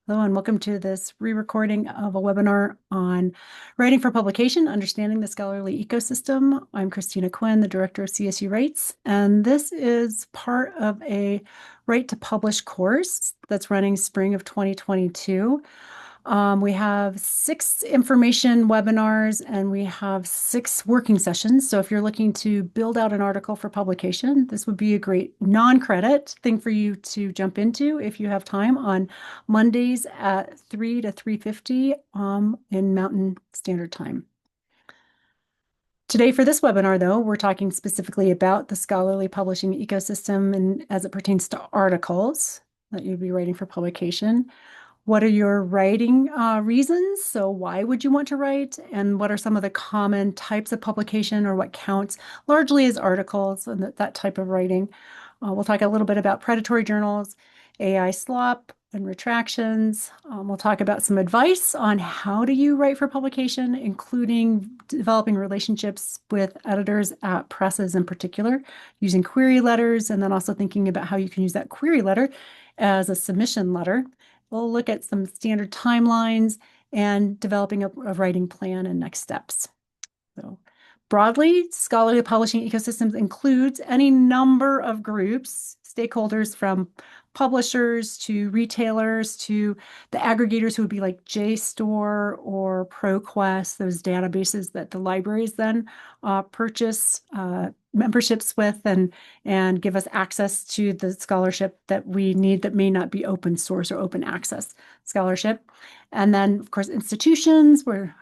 Hello, and welcome to this re-recording of a webinar on writing for publication, understanding the scholarly ecosystem. I'm Christina Quinn, the director of CSU Writes, and this is part of a Write to Publish course that's running spring of 2022. We have 6 information webinars and we have 6 working sessions. So if you're looking to build out an article for publication, this would be a great non-credit thing for you to jump into if you have time on Mondays at 3 to 3:50 in Mountain Standard Time. Today for this webinar, though, we're talking specifically about the scholarly publishing ecosystem and as it pertains to articles that you'd be writing for publication. What are your writing reasons? So why would you want to write? And what are some of the common types of publication or what counts largely as articles and that type of writing? We'll talk a little bit about predatory journals, AI slop and retractions. We'll talk about some advice on how do you write for publication, including developing relationships with editors at presses in particular, using query letters, and then also thinking about how you can use that query letter as a submission letter. We'll look at some standard timelines and developing a writing plan and next steps. So broadly, scholarly publishing ecosystems includes any number of groups, stakeholders from publishers to retailers to the aggregators who would be like JSTOR or ProQuest, those databases that the libraries then purchase memberships with and give us access to the scholarship that we need that may not be open source or open access scholarship. And then, of course, institutions where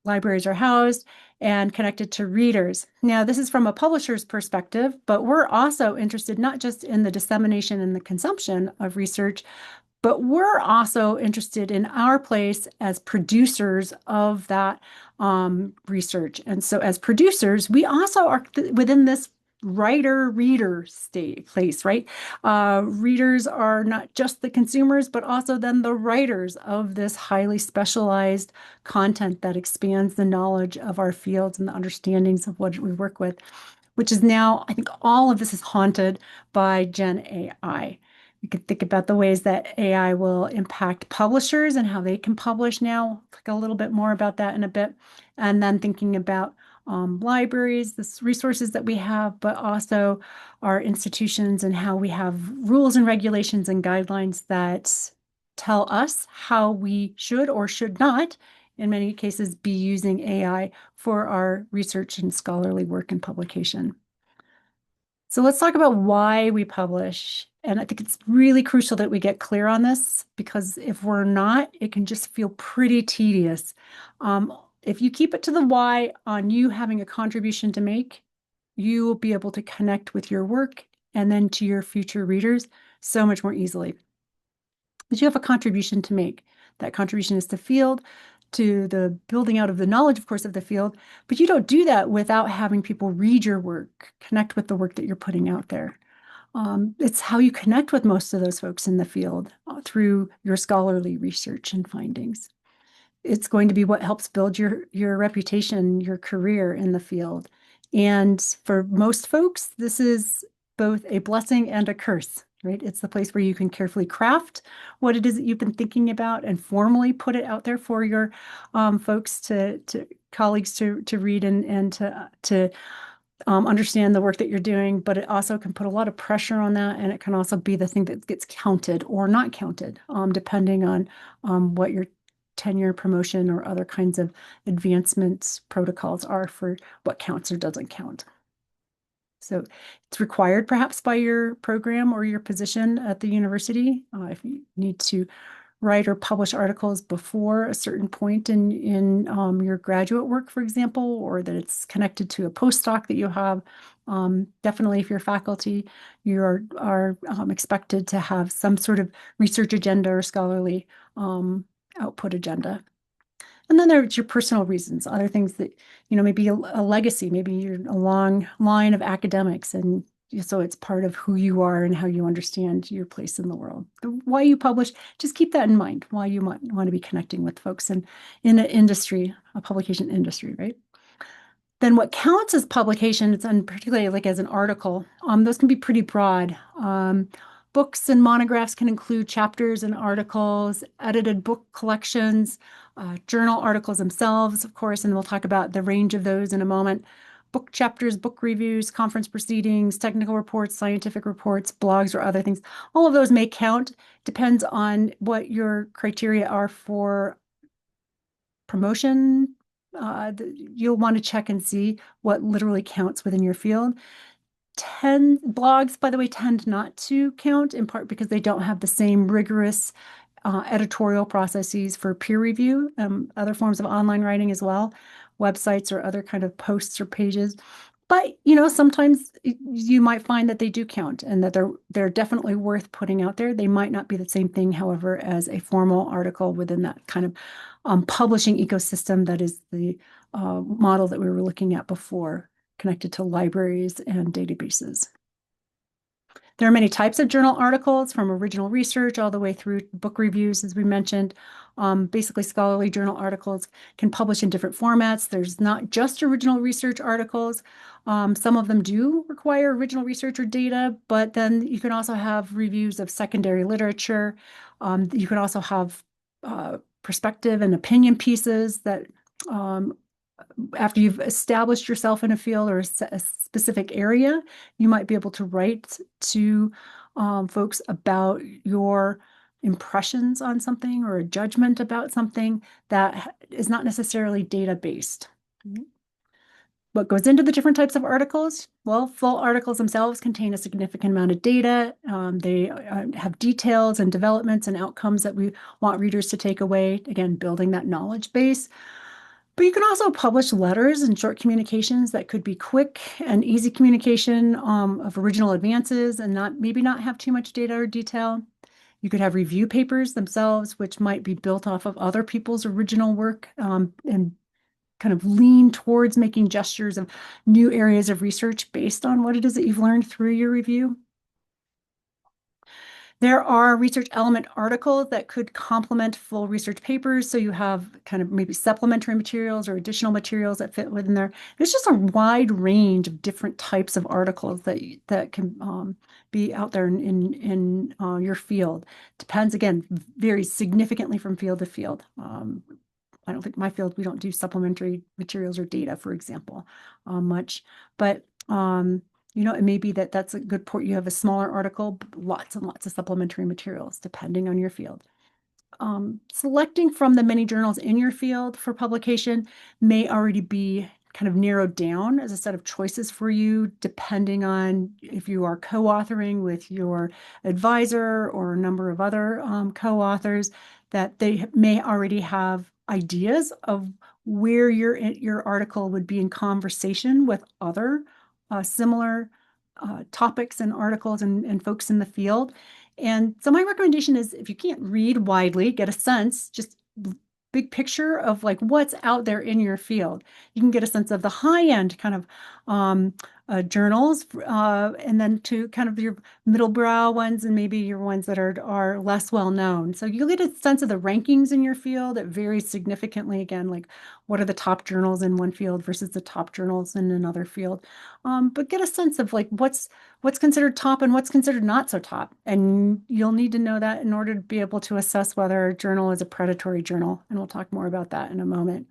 libraries are housed and connected to readers. Now, this is from a publisher's perspective, but we're also interested not just in the dissemination and the consumption of research, but we're also interested in our place as producers of that research. And so as producers, we also are within this writer-reader state place, right? Readers are not just the consumers, but also then the writers of this highly specialized content that expands the knowledge of our fields and the understandings of what we work with, which is now, I think all of this is haunted by Gen AI. We could think about the ways that AI will impact publishers and how they can publish now. We'll talk a little bit more about that in a bit. And then thinking about libraries, the resources that we have, but also our institutions and how we have rules and regulations and guidelines that tell us how we should or should not, in many cases, be using AI for our research and scholarly work and publication. So let's talk about why we publish. And I think it's really crucial that we get clear on this because if we're not, it can just feel pretty tedious. If you keep it to the why on you having a contribution to make, you will be able to connect with your work and then to your future readers so much more easily. Because you have a contribution to make. That contribution is to field, to the building out of the knowledge, of course, of the field, but you don't do that without having people read your work, connect with the work that you're putting out there. It's how you connect with most of those folks in the field through your scholarly research and findings. It's going to be what helps build your reputation, your career in the field. And for most folks, this is both a blessing and a curse, right? It's the place where you can carefully craft what it is that you've been thinking about and formally put it out there for your folks to colleagues to read and to understand the work that you're doing, but it also can put a lot of pressure on that, and it can also be the thing that gets counted or not counted, depending on what your tenure, promotion, or other kinds of advancements protocols are for what counts or doesn't count. So it's required perhaps by your program or your position at the university. If you need to write or publish articles before a certain point in your graduate work, for example, or that it's connected to a postdoc that you have. Definitely, if you're faculty, you are expected to have some sort of research agenda or scholarly output agenda. And then there's your personal reasons, other things that, maybe a legacy, maybe you're a long line of academics and so it's part of who you are and how you understand your place in the world. Why you publish, just keep that in mind, why you might want to be connecting with folks in an industry, a publication industry, right? Then what counts as publications, and particularly like as an article, those can be pretty broad. Books and monographs can include chapters and articles, edited book collections, journal articles themselves, of course, and we'll talk about the range of those in a moment. Book chapters, book reviews, conference proceedings, technical reports, scientific reports, blogs, or other things. All of those may count. Depends on what your criteria are for promotion. You'll want to check and see what literally counts within your field. Blogs, by the way, tend not to count, in part because they don't have the same rigorous editorial processes for peer review, other forms of online writing as well, websites or other kind of posts or pages. But sometimes you might find that they do count and that they're definitely worth putting out there. They might not be the same thing, however, as a formal article within that kind of publishing ecosystem that is the model that we were looking at before, connected to libraries and databases. There are many types of journal articles, from original research all the way through book reviews, as we mentioned. Basically, scholarly journal articles can publish in different formats. There's not just original research articles. Some of them do require original research or data, but then you can also have reviews of secondary literature. You can also have perspective and opinion pieces that after you've established yourself in a field or a specific area, you might be able to write to folks about your impressions on something or a judgment about something that is not necessarily data-based. What goes into the different types of articles? Well, full articles themselves contain a significant amount of data. They have details and developments and outcomes that we want readers to take away, again, building that knowledge base. But you can also publish letters and short communications that could be quick and easy communication of original advances and maybe not have too much data or detail. You could have review papers themselves, which might be built off of other people's original work and kind of lean towards making gestures of new areas of research based on what it is that you've learned through your review. There are research element articles that could complement full research papers. So you have kind of maybe supplementary materials or additional materials that fit within there. There's just a wide range of different types of articles that can be out there in your field. Depends, again, varies significantly from field to field. I don't think my field, we don't do supplementary materials or data, for example, much. But it may be that that's a good port. You have a smaller article, but lots and lots of supplementary materials, depending on your field. Selecting from the many journals in your field for publication may already be kind of narrowed down as a set of choices for you, depending on if you are co-authoring with your advisor or a number of other co-authors, that they may already have ideas of where your article would be in conversation with other similar topics and articles and folks in the field. And so my recommendation is, if you can't read widely, get a sense, just big picture of like what's out there in your field. You can get a sense of the high end kind of journals, and then to kind of your middle brow ones and maybe your ones that are less well known. So you'll get a sense of the rankings in your field. It varies significantly. Again, like what are the top journals in one field versus the top journals in another field. But get a sense of like what's considered top and what's considered not so top. And you'll need to know that in order to be able to assess whether a journal is a predatory journal. And we'll talk more about that in a moment.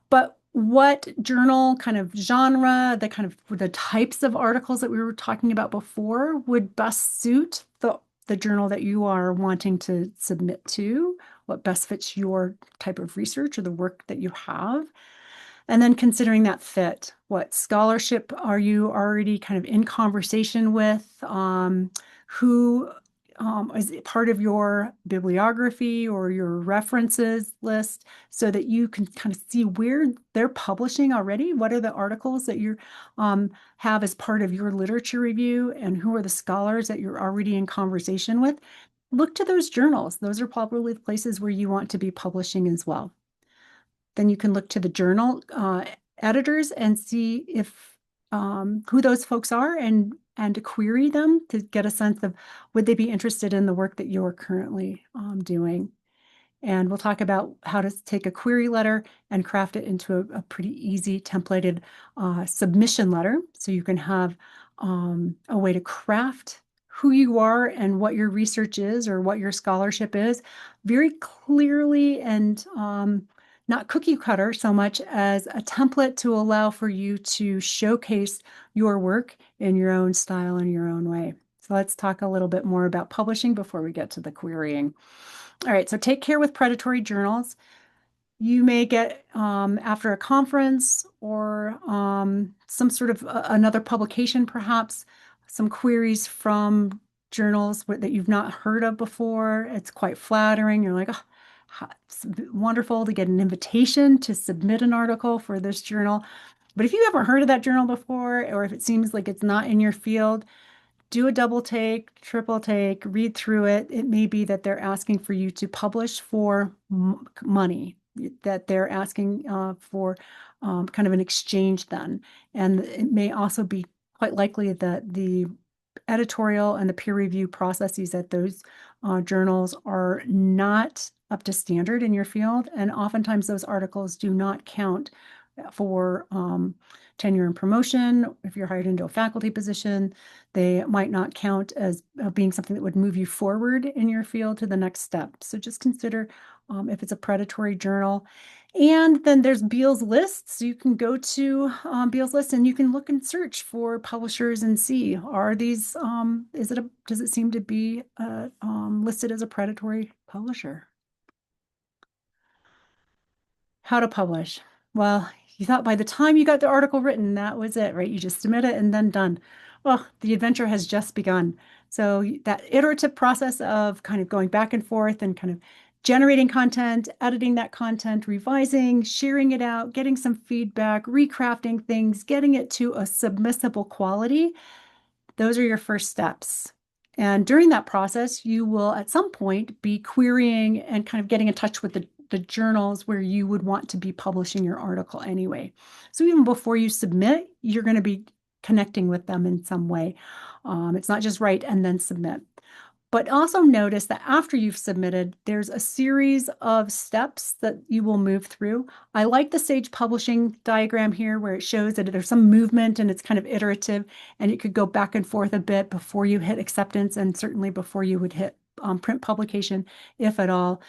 But what journal kind of genre, the types of articles that we were talking about before would best suit the journal that you are wanting to submit to, what best fits your type of research or the work that you have. And then considering that fit, what scholarship are you already kind of in conversation with? Who is part of your bibliography or your references list, so that you can kind of see where they're publishing already. What are the articles that you have as part of your literature review, and who are the scholars that you're already in conversation with? Look to those journals. Those are probably the places where you want to be publishing as well. Then you can look to the journal editors and see if who those folks are, and to query them to get a sense of, would they be interested in the work that you're currently doing. And we'll talk about how to take a query letter and craft it into a pretty easy templated submission letter. So you can have a way to craft who you are and what your research is or what your scholarship is very clearly and not cookie cutter so much as a template to allow for you to showcase your work in your own style and your own way. So let's talk a little bit more about publishing before we get to the querying. All right, so take care with predatory journals. You may get after a conference or some sort of another publication, perhaps some queries from journals that you've not heard of before. It's quite flattering. You're like, oh, it's wonderful to get an invitation to submit an article for this journal. But if you haven't heard of that journal before, or if it seems like it's not in your field, do a double take, triple take, read through it. It may be that they're asking for you to publish for money, that they're asking for kind of an exchange then. And it may also be quite likely that the editorial and the peer review processes at those journals are not up to standard in your field. And oftentimes those articles do not count for tenure and promotion. If you're hired into a faculty position, they might not count as being something that would move you forward in your field to the next step. So just consider if it's a predatory journal. And then there's Beall's List. So you can go to Beall's List and you can look and search for publishers and see, are these, does it seem to be listed as a predatory publisher? How to publish. Well, you thought by the time you got the article written, that was it, right? You just submit it and then done. Well, the adventure has just begun. So that iterative process of kind of going back and forth and kind of generating content, editing that content, revising, sharing it out, getting some feedback, recrafting things, getting it to a submissible quality, those are your first steps. And during that process, you will at some point be querying and kind of getting in touch with the journals where you would want to be publishing your article anyway. So even before you submit, you're going to be connecting with them in some way. It's not just write and then submit. But also notice that after you've submitted, there's a series of steps that you will move through. I like the Sage Publishing diagram here where it shows that there's some movement and it's kind of iterative and it could go back and forth a bit before you hit acceptance and certainly before you would hit print publication, if at all.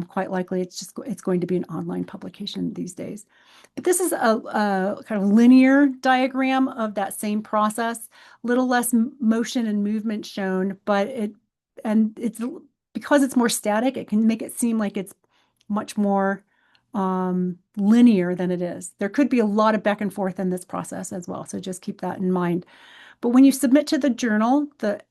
Quite likely it's going to be an online publication these days. But this is a kind of linear diagram of that same process, little less motion and movement shown, but it's because it's more static, it can make it seem like it's much more linear than it is. There could be a lot of back and forth in this process as well, so just keep that in mind. But when you submit to the journal, the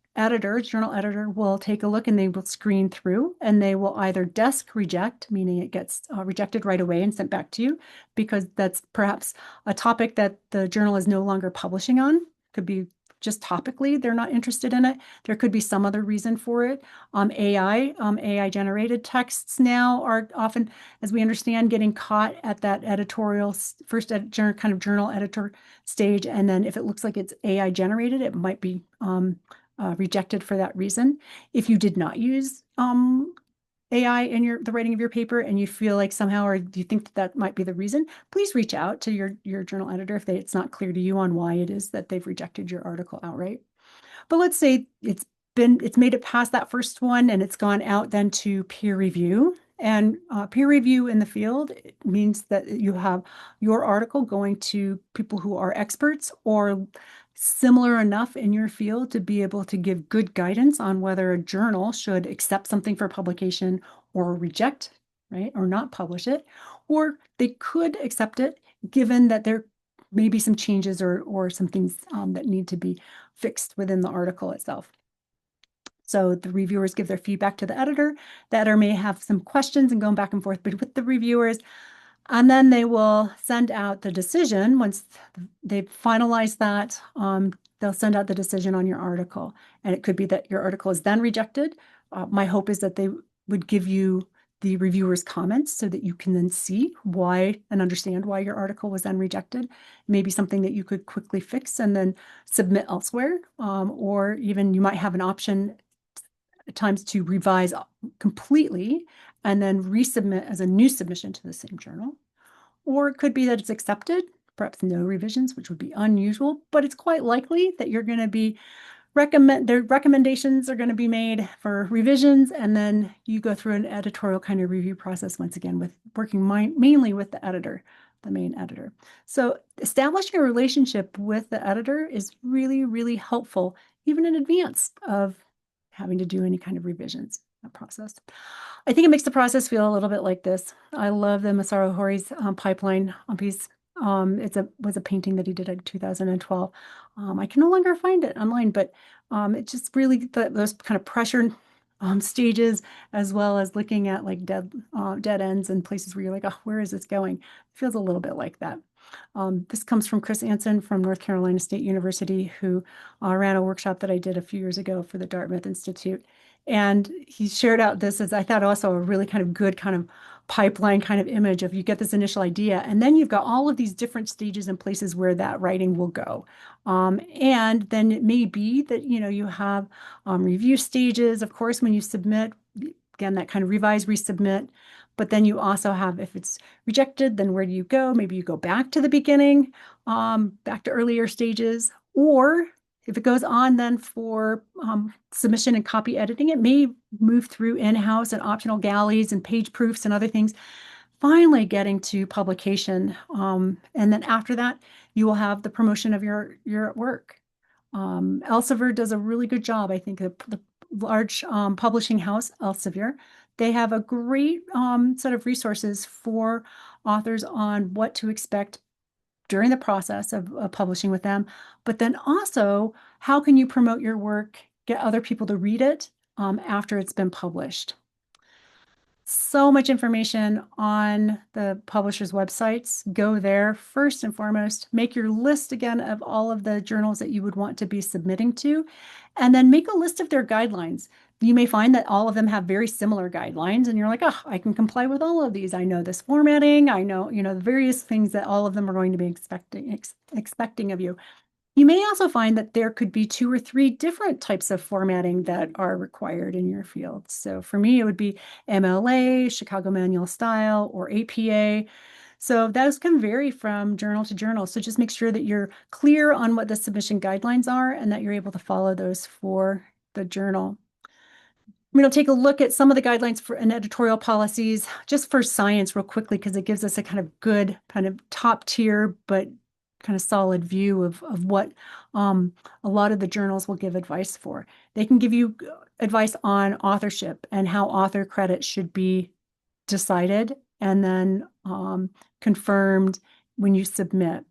journal editor will take a look and they will screen through and they will either desk reject, meaning it gets rejected right away and sent back to you because that's perhaps a topic that the journal is no longer publishing on. Could be just topically, they're not interested in it. There could be some other reason for it. AI generated texts now are often, as we understand, getting caught at that editorial first kind of journal editor stage. And then if it looks like it's AI generated, it might be rejected for that reason. If you did not use AI in the writing of your paper and you feel like somehow, or do you think that that might be the reason, please reach out to your journal editor if it's not clear to you on why it is that they've rejected your article outright. But let's say it's made it past that first one and it's gone out then to peer review. And peer review in the field means that you have your article going to people who are experts or similar enough in your field to be able to give good guidance on whether a journal should accept something for publication or reject, right, or not publish it, or they could accept it given that there may be some changes or some things that need to be fixed within the article itself. So the reviewers give their feedback to the editor. The editor may have some questions and going back and forth with the reviewers. And then they will send out the decision. Once they've finalized that, they'll send out the decision on your article. And it could be that your article is then rejected. My hope is that they would give you the reviewer's comments so that you can then see why and understand why your article was then rejected. Maybe something that you could quickly fix and then submit elsewhere. Or even you might have an option at times to revise completely and then resubmit as a new submission to the same journal. Or it could be that it's accepted, perhaps no revisions, which would be unusual, but it's quite likely that you're going to be their recommendations are going to be made for revisions, and then you go through an editorial kind of review process once again with working mainly with the editor, the main editor. So establishing a relationship with the editor is really, really helpful, even in advance of having to do any kind of revisions process. I think it makes the process feel a little bit like this. I love the Masaru Hori's pipeline piece. Was a painting that he did in 2012. I can no longer find it online, but it just really those kind of pressure stages, as well as looking at like dead ends and places where you're like, oh, where is this going? It feels a little bit like that. This comes from Chris Anson from North Carolina State University, who ran a workshop that I did a few years ago for the Dartmouth Institute. And he shared out this as, I thought, also a really kind of good kind of pipeline kind of image of you get this initial idea, and then you've got all of these different stages and places where that writing will go. And then it may be that, you have review stages, of course, when you submit, again, that kind of revise, resubmit. But then you also have, if it's rejected, then where do you go? Maybe you go back to the beginning, back to earlier stages, or if it goes on then for submission and copy editing, it may move through in-house and optional galleys and page proofs and other things, finally getting to publication. And then after that, you will have the promotion of your work. Elsevier does a really good job. I think the large publishing house, Elsevier, they have a great set of resources for authors on what to expect during the process of publishing with them, but then also how can you promote your work, get other people to read it after it's been published. So much information on the publishers' websites. Go there first and foremost. Make your list again of all of the journals that you would want to be submitting to, and then make a list of their guidelines. You may find that all of them have very similar guidelines, and you're like, oh, I can comply with all of these. I know this formatting. I know, the various things that all of them are going to be expecting of you. You may also find that there could be 2 or 3 different types of formatting that are required in your field. So for me, it would be MLA, Chicago Manual Style, or APA. So those can vary from journal to journal. So just make sure that you're clear on what the submission guidelines are and that you're able to follow those for the journal. I'm going to take a look at some of the guidelines for and editorial policies just for science real quickly, because it gives us a kind of good kind of top tier, but kind of solid view of what a lot of the journals will give advice for. They can give you advice on authorship and how author credit should be decided and then confirmed when you submit.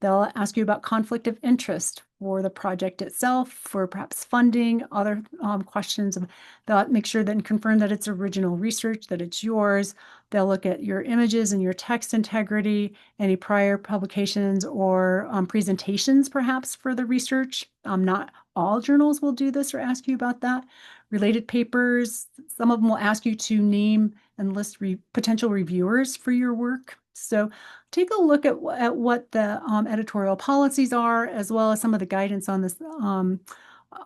They'll ask you about conflict of interest for the project itself, for perhaps funding, other questions. They'll make sure that and confirm that it's original research, that it's yours. They'll look at your images and your text integrity, any prior publications or presentations perhaps for the research. Not all journals will do this or ask you about that. Related papers, some of them will ask you to name and list potential reviewers for your work. So take a look at what the editorial policies are, as well as some of the guidance on this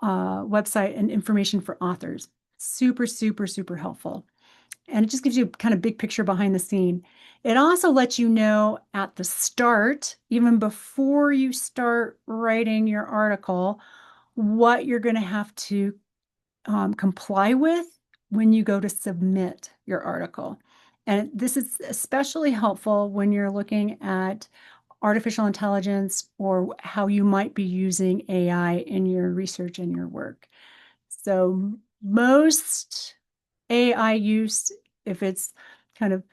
website and information for authors. Super, super, super helpful. And it just gives you kind of big picture behind the scene. It also lets you know at the start, even before you start writing your article, what you're going to have to comply with when you go to submit your article. And this is especially helpful when you're looking at artificial intelligence or how you might be using AI in your research and your work. So most AI use, if it's kind of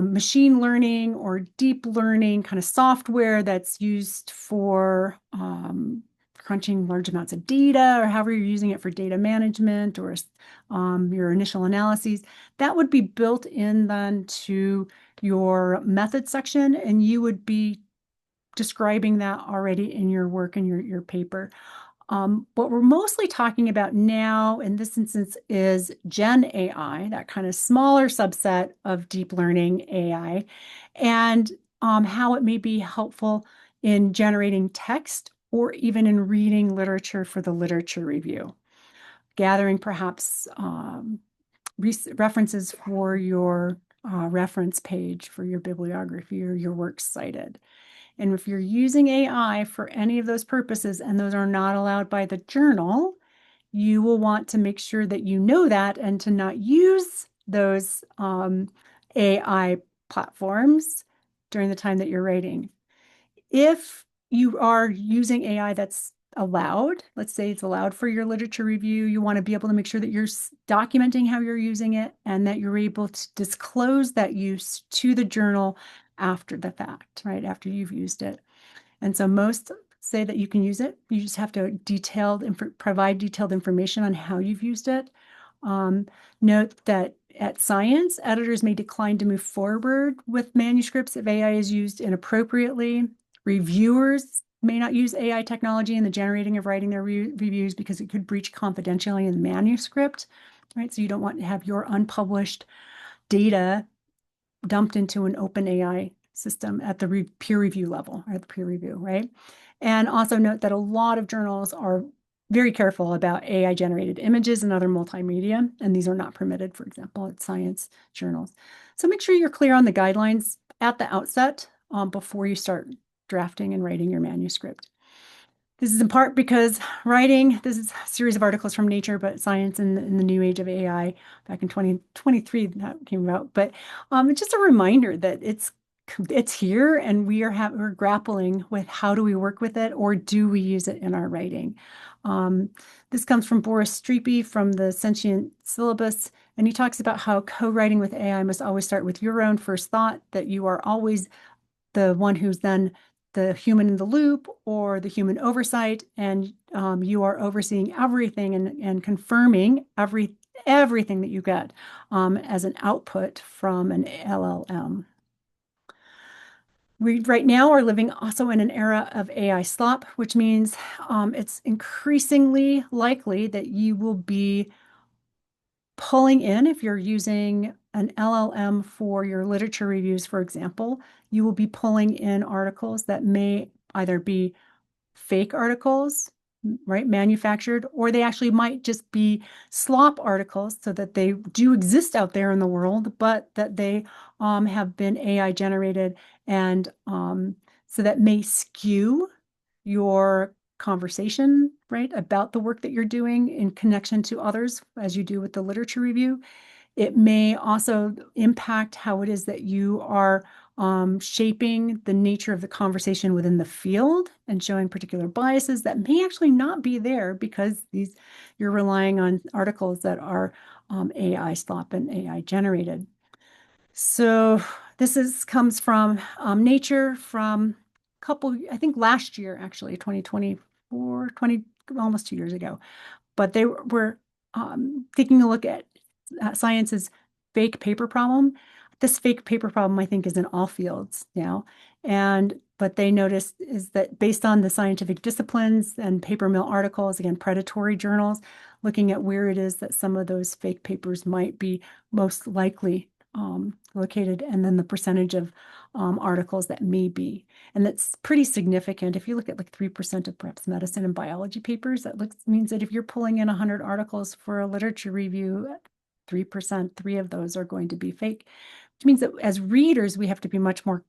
machine learning or deep learning kind of software that's used for crunching large amounts of data, or however you're using it for data management or your initial analyses, that would be built in then to your method section, and you would be describing that already in your work and your paper. What we're mostly talking about now in this instance is Gen AI, that kind of smaller subset of deep learning AI, and how it may be helpful in generating text or even in reading literature for the literature review, gathering perhaps references for your reference page for your bibliography or your works cited. And if you're using AI for any of those purposes and those are not allowed by the journal, you will want to make sure that you know that and to not use those AI platforms during the time that you're writing. If you are using AI that's allowed, let's say it's allowed for your literature review, you want to be able to make sure that you're documenting how you're using it and that you're able to disclose that use to the journal after the fact, right? After you've used it. And so most say that you can use it. You just have to provide detailed information on how you've used it. Um, Note that at Science, editors may decline to move forward with manuscripts if AI is used inappropriately. Reviewers may not use AI technology in the generating of writing their reviews because it could breach confidentiality in the manuscript, right? So you don't want to have your unpublished data dumped into an open AI system at the peer review level, or at the peer review, right? And also note that a lot of journals are very careful about AI generated images and other multimedia, and these are not permitted, for example, at science journals. So make sure you're clear on the guidelines at the outset before you start drafting and writing your manuscript. This is in part because writing, this is a series of articles from Nature, but Science in the New Age of AI back in 2023 that came out. But it's just a reminder that it's here and we're grappling with how do we work with it or do we use it in our writing. This comes from Boris Streepy from the Sentient Syllabus, and he talks about how co-writing with AI must always start with your own first thought, that you are always the one who's then the human in the loop or the human oversight, and you are overseeing everything and confirming everything that you get as an output from an LLM. We right now are living also in an era of AI slop, which means it's increasingly likely that you will be pulling in, if you're using an LLM for your literature reviews, for example, you will be pulling in articles that may either be fake articles, right, manufactured, or they actually might just be slop articles so that they do exist out there in the world, but that they have been AI generated. And so that may skew your conversation, right, about the work that you're doing in connection to others as you do with the literature review. It may also impact how it is that you are shaping the nature of the conversation within the field and showing particular biases that may actually not be there because you're relying on articles that are AI slop and AI generated. So this comes from Nature from a couple, I think last year, actually, 2024, almost 2 years ago. But they were taking a look at Science's fake paper problem. This fake paper problem, I think, is in all fields now. And but they noticed is that based on the scientific disciplines and paper mill articles, again, predatory journals, looking at where it is that some of those fake papers might be most likely located, and then the percentage of articles that may be. And that's pretty significant. If you look at like 3% of perhaps medicine and biology papers, that means that if you're pulling in 100 articles for a literature review, 3%, three of those are going to be fake, which means that as readers, we have to be much more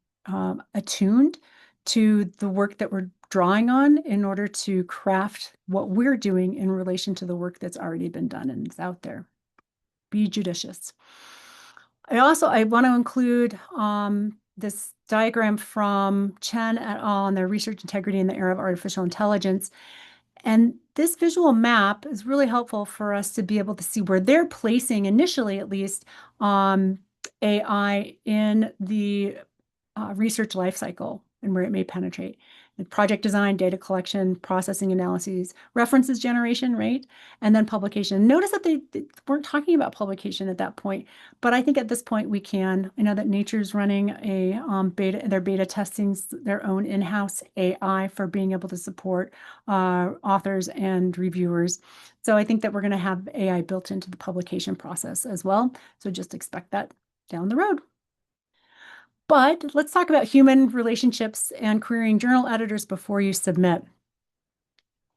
attuned to the work that we're drawing on in order to craft what we're doing in relation to the work that's already been done and is out there. Be judicious. I want to include this diagram from Chen et al. On their research integrity in the era of artificial intelligence. And this visual map is really helpful for us to be able to see where they're placing, initially at least, AI in the research lifecycle and where it may penetrate. Project design, data collection, processing analyses, references generation, right? And then publication. Notice that they weren't talking about publication at that point, but I think at this point we can. I know that Nature's running a they're beta testing their own in-house AI for being able to support authors and reviewers. So I think that we're going to have AI built into the publication process as well. So just expect that down the road. But let's talk about human relationships and querying journal editors before you submit.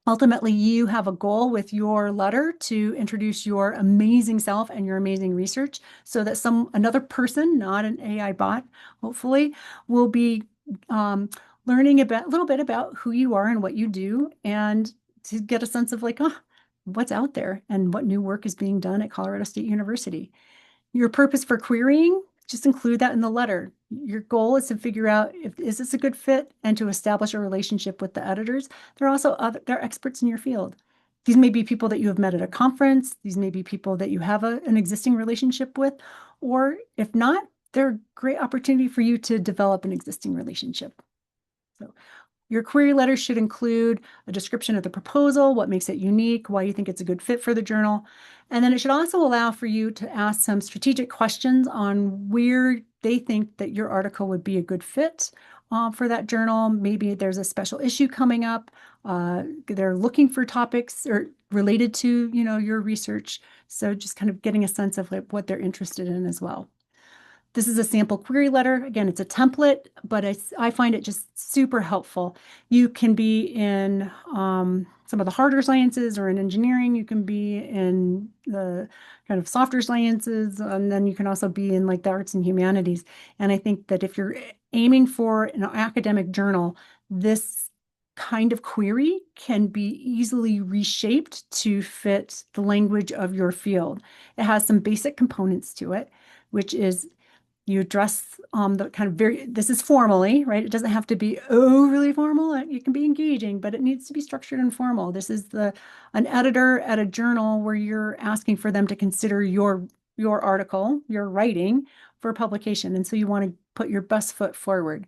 Ultimately, you have a goal with your letter to introduce your amazing self and your amazing research so that another person, not an AI bot, hopefully, will be learning about a little bit about who you are and what you do, and to get a sense of like, oh, what's out there and what new work is being done at Colorado State University. Your purpose for querying, just include that in the letter. Your goal is to figure out if is this a good fit and to establish a relationship with the editors. They're experts in your field. These may be people that you have met at a conference. These may be people that you have an existing relationship with, or if not, they're a great opportunity for you to develop an existing relationship. So your query letter should include a description of the proposal, what makes it unique, why you think it's a good fit for the journal. And then it should also allow for you to ask some strategic questions on where they think that your article would be a good fit for that journal. Maybe there's a special issue coming up. They're looking for topics or related to, your research. So just kind of getting a sense of like what they're interested in as well. This is a sample query letter. Again, it's a template, but I find it just super helpful. You can be in some of the harder sciences or in engineering. You can be in the kind of softer sciences, and then you can also be in like the arts and humanities. And I think that if you're aiming for an academic journal, this kind of query can be easily reshaped to fit the language of your field. It has some basic components to it, which is you address the kind of this is formally, right? It doesn't have to be overly formal. It can be engaging, but it needs to be structured and formal. This is an editor at a journal where you're asking for them to consider your article, your writing for publication. And so you want to put your best foot forward.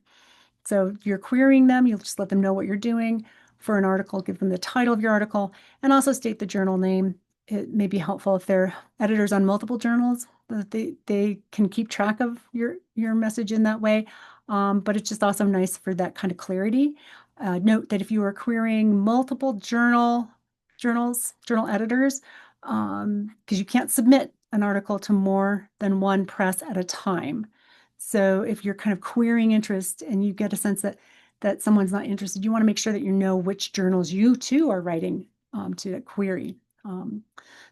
So you're querying them, you'll just let them know what you're doing for an article, give them the title of your article, and also state the journal name. It may be helpful if they're editors on multiple journals, that they can keep track of your message in that way. But it's just also nice for that kind of clarity. Note that if you are querying multiple journal editors, because you can't submit an article to more than one press at a time. So if you're kind of querying interest and you get a sense that someone's not interested, you want to make sure that you know which journals you too are writing to query.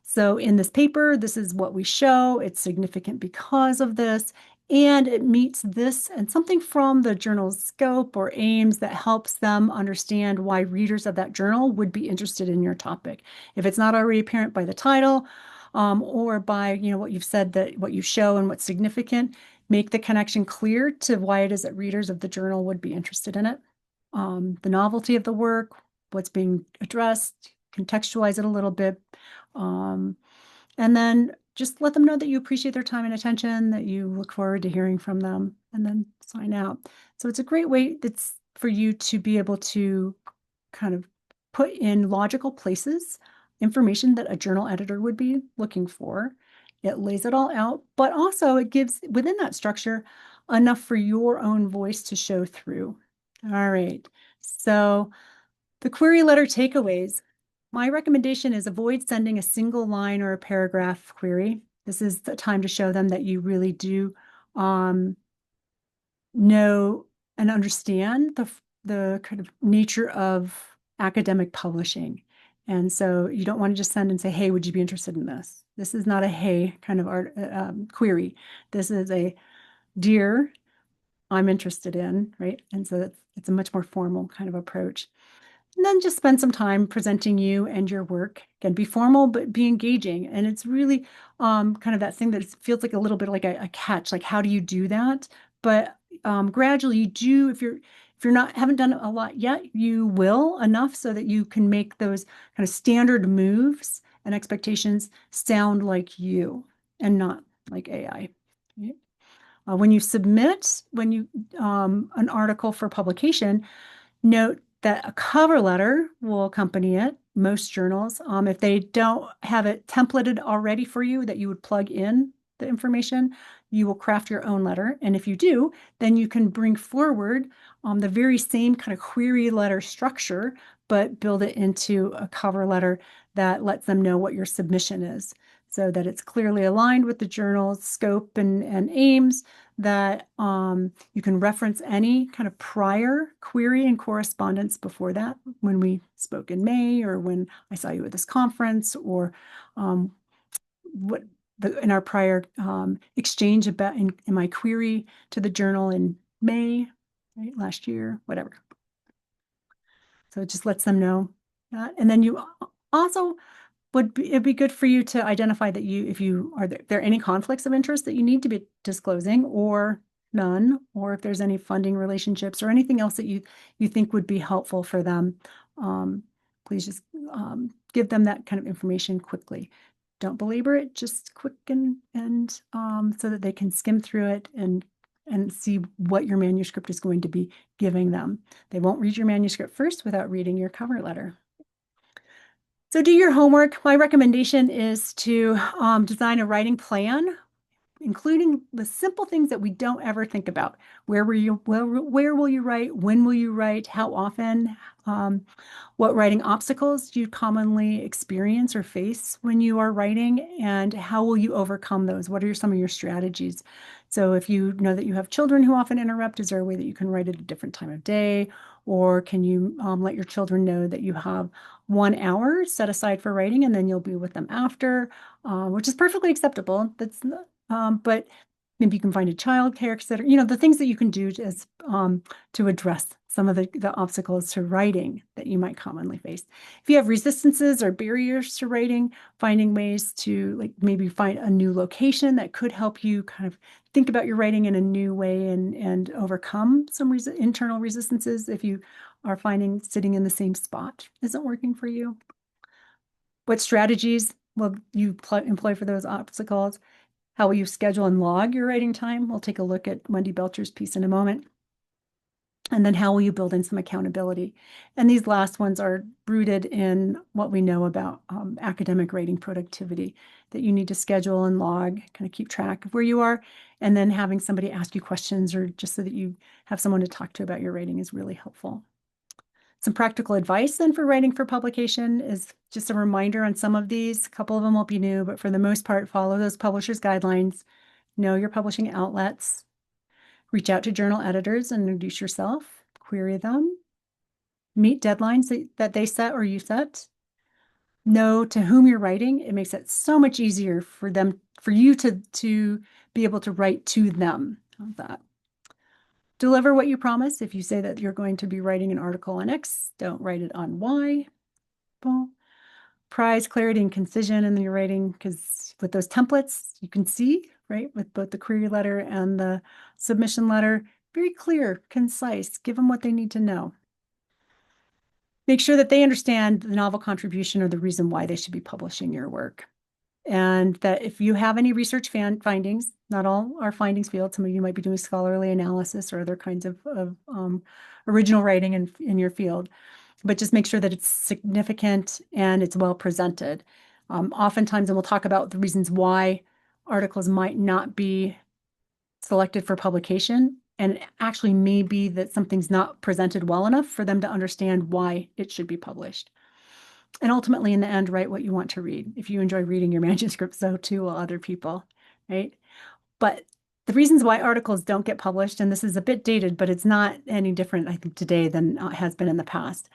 So in this paper, this is what we show. It's significant because of this, and it meets this and something from the journal's scope or aims that helps them understand why readers of that journal would be interested in your topic. If it's not already apparent by the title or by what you've said, that what you show and what's significant, make the connection clear to why it is that readers of the journal would be interested in it. The novelty of the work, what's being addressed, contextualize it a little bit. And then just let them know that you appreciate their time and attention, that you look forward to hearing from them, and then sign out. So it's a great way that's for you to be able to kind of put in logical places information that a journal editor would be looking for. It lays it all out, but also it gives within that structure enough for your own voice to show through. All right. So the query letter takeaways. My recommendation is avoid sending a single line or a paragraph query. This is the time to show them that you really do know and understand the kind of nature of academic publishing. And so you don't want to just send and say, hey, would you be interested in this? This is not a hey kind of query. This is a dear, I'm interested in, right? And so it's a much more formal kind of approach. And then just spend some time presenting you and your work. Again, be formal, but be engaging. And it's really kind of that thing that feels like a little bit like a catch. Like, how do you do that? But gradually, you do. If you're not haven't done it a lot yet, you will enough so that you can make those kind of standard moves and expectations sound like you and not like AI. Right? When you submit, an article for publication, note that a cover letter will accompany it, most journals. If they don't have it templated already for you that you would plug in the information, you will craft your own letter. And if you do, then you can bring forward the very same kind of query letter structure, but build it into a cover letter that lets them know what your submission is so that it's clearly aligned with the journal's scope and aims, that you can reference any kind of prior query and correspondence before that, when we spoke in May, or when I saw you at this conference, or in our prior exchange about in my query to the journal in May, right, last year, whatever. So it just lets them know that. And then you also it'd be good for you to identify that if you are there any conflicts of interest that you need to be disclosing or none, or if there's any funding relationships or anything else that you think would be helpful for them. Please just give them that kind of information quickly. Don't belabor it, just quick and so that they can skim through it and see what your manuscript is going to be giving them. They won't read your manuscript first without reading your cover letter. So do your homework. My recommendation is to design a writing plan, including the simple things that we don't ever think about. Where will you write? When will you write? How often? What writing obstacles do you commonly experience or face when you are writing? And how will you overcome those? What are some of your strategies? So if you know that you have children who often interrupt, is there a way that you can write at a different time of day? Or can you let your children know that you have 1 hour set aside for writing and then you'll be with them after, which is perfectly acceptable. But maybe you can find a child care center, the things that you can do to address some of the obstacles to writing that you might commonly face. If you have resistances or barriers to writing, finding ways to maybe find a new location that could help you kind of think about your writing in a new way and overcome some internal resistances if you are finding sitting in the same spot isn't working for you. What strategies will you employ for those obstacles? How will you schedule and log your writing time? We'll take a look at Wendy Belcher's piece in a moment. And then how will you build in some accountability? And these last ones are rooted in what we know about academic writing productivity, that you need to schedule and log, kind of keep track of where you are, and then having somebody ask you questions or just so that you have someone to talk to about your writing is really helpful. Some practical advice then for writing for publication is just a reminder on some of these. A couple of them won't be new, but for the most part, follow those publishers' guidelines, know your publishing outlets, reach out to journal editors and introduce yourself, query them, meet deadlines that they set or you set, know to whom you're writing. It makes it so much easier for you to be able to write to them. How's that? Deliver what you promise. If you say that you're going to be writing an article on X, don't write it on Y. Well, prize clarity and concision in your writing, because with those templates, you can see, right, with both the query letter and the submission letter, very clear, concise, give them what they need to know. Make sure that they understand the novel contribution or the reason why they should be publishing your work. And that if you have any research findings, not all are findings field, some of you might be doing scholarly analysis or other kinds of original writing in your field, but just make sure that it's significant and it's well presented. Oftentimes, and we'll talk about the reasons why articles might not be selected for publication, and it actually may be that something's not presented well enough for them to understand why it should be published. And ultimately, in the end, write what you want to read. If you enjoy reading your manuscript, so too will other people, right? But the reasons why articles don't get published, and this is a bit dated, but it's not any different, I think, today than it has been in the past.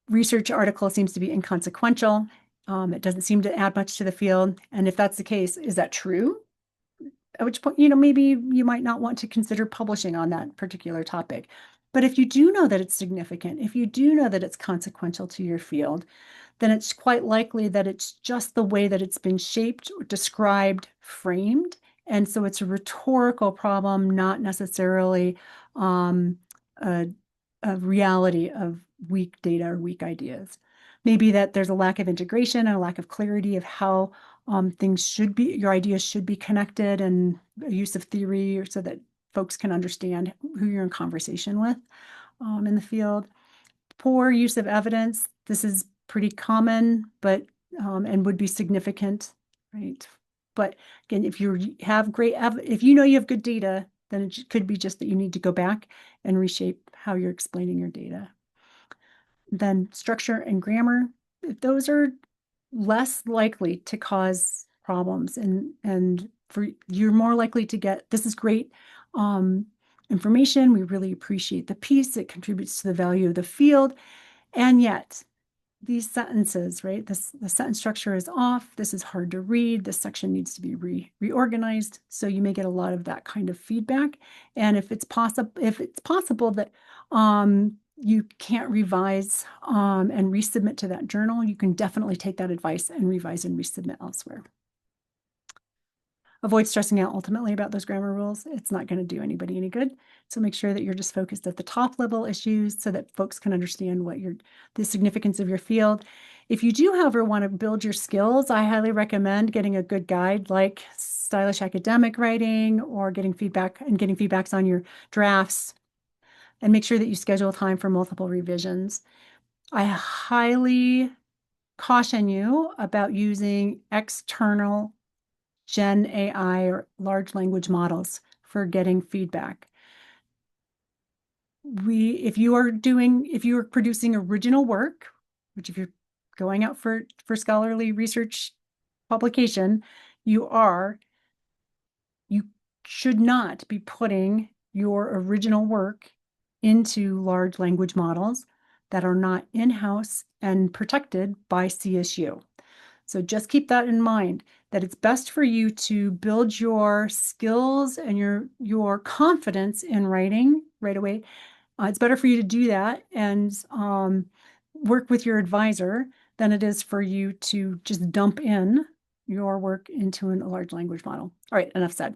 Research article seems to be inconsequential. It doesn't seem to add much to the field. And if that's the case, is that true? At which point, maybe you might not want to consider publishing on that particular topic. But if you do know that it's significant, if you do know that it's consequential to your field, then it's quite likely that it's just the way that it's been shaped, described, framed. And so it's a rhetorical problem, not necessarily a reality of weak data or weak ideas. Maybe that there's a lack of integration and a lack of clarity of how your ideas should be connected, and a use of theory so that folks can understand who you're in conversation with in the field. Poor use of evidence. This is pretty common, but and would be significant, right? But again, if you have if you know you have good data, then it could be just that you need to go back and reshape how you're explaining your data. Then structure and grammar, those are less likely to cause problems, and you're more likely to get, this is great information. We really appreciate the piece. It contributes to the value of the field. And yet these sentences, right? The sentence structure is off. This is hard to read. This section needs to be reorganized. So you may get a lot of that kind of feedback. And if it's possible that you can't revise and resubmit to that journal, you can definitely take that advice and revise and resubmit elsewhere. Avoid stressing out ultimately about those grammar rules. It's not going to do anybody any good. So make sure that you're just focused at the top level issues so that folks can understand what the significance of your field. If you do, however, want to build your skills, I highly recommend getting a good guide like Stylish Academic Writing or getting feedbacks on your drafts, and make sure that you schedule time for multiple revisions. I highly caution you about using external Gen AI or large language models for getting feedback. If you are producing original work, which if you're going out for scholarly research publication, you should not be putting your original work into large language models that are not in-house and protected by CSU. So just keep that in mind, that it's best for you to build your skills and your confidence in writing right away. It's better for you to do that and work with your advisor than it is for you to just dump in your work into a large language model. All right, enough said.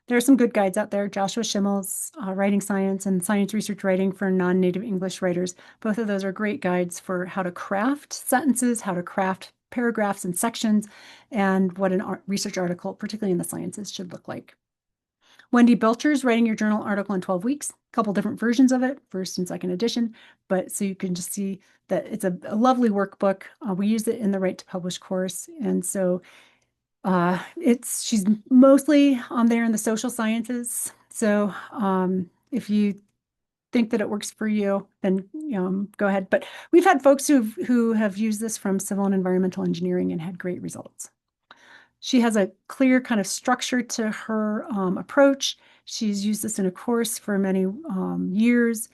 There are some good guides out there. Joshua Schimmel's Writing Science and Science Research Writing for Non-Native English Writers. Both of those are great guides for how to craft sentences, how to craft paragraphs and sections, and what a research article, particularly in the sciences, should look like. Wendy Belcher's Writing Your Journal Article in 12 Weeks, a couple different versions of it, first and second edition, but so you can just see that it's a lovely workbook. We use it in the Write to Publish course, and so she's mostly on there in the social sciences. So if you think that it works for you, then go ahead. But we've had folks who have used this from civil and environmental engineering and had great results. She has a clear kind of structure to her approach. She's used this in a course for many years.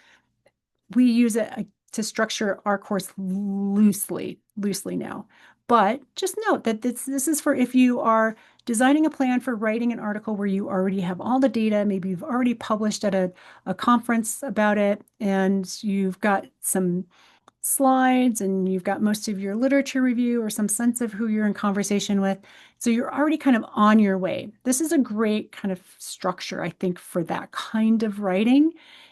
We use it to structure our course loosely now. But just note that this is for if you are designing a plan for writing an article where you already have all the data, maybe you've already published at a conference about it, and you've got some slides and you've got most of your literature review or some sense of who you're in conversation with. So you're already kind of on your way. This is a great kind of structure, I think, for that kind of writing.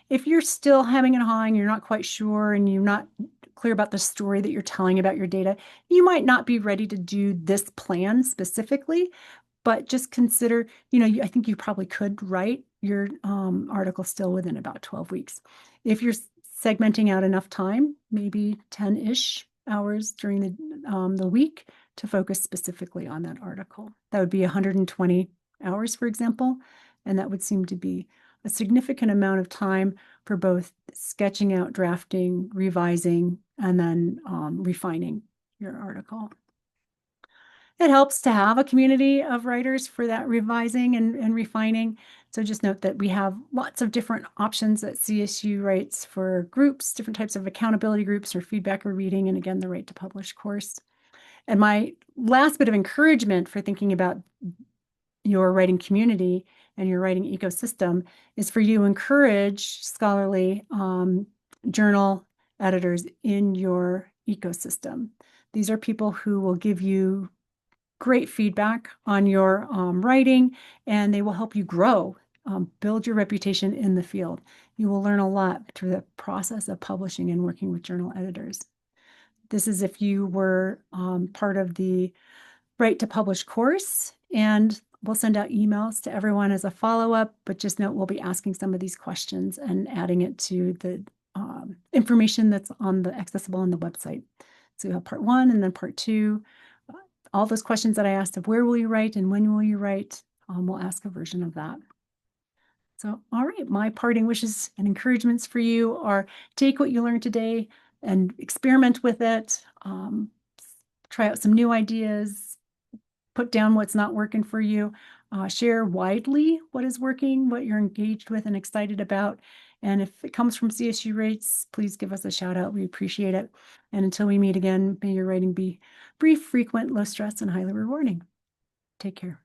If you're still hemming and hawing, you're not quite sure, and you're not clear about the story that you're telling about your data, you might not be ready to do this plan specifically, but just consider, I think you probably could write your article still within about 12 weeks. If you're segmenting out enough time, maybe 10-ish hours during the week to focus specifically on that article. That would be 120 hours, for example, and that would seem to be a significant amount of time for both sketching out, drafting, revising, and then refining your article. It helps to have a community of writers for that revising and refining. So just note that we have lots of different options that CSU writes for groups, different types of accountability groups or feedback or reading, and again, the Write to Publish course. And my last bit of encouragement for thinking about your writing community and your writing ecosystem is for you to encourage scholarly journal editors in your ecosystem. These are people who will give you great feedback on your writing, and they will help you grow, build your reputation in the field. You will learn a lot through the process of publishing and working with journal editors. This is if you were part of the Write to Publish course, and we'll send out emails to everyone as a follow-up, but just note we'll be asking some of these questions and adding it to the information that's accessible on the website. So you have part 1 and then part 2. All those questions that I asked of where will you write and when will you write, we'll ask a version of that. So, all right, my parting wishes and encouragements for you are take what you learned today and experiment with it. Try out some new ideas, put down what's not working for you, share widely what is working, what you're engaged with and excited about. And if it comes from CSU Writes, please give us a shout out. We appreciate it. And until we meet again, may your writing be brief, frequent, low stress, and highly rewarding. Take care.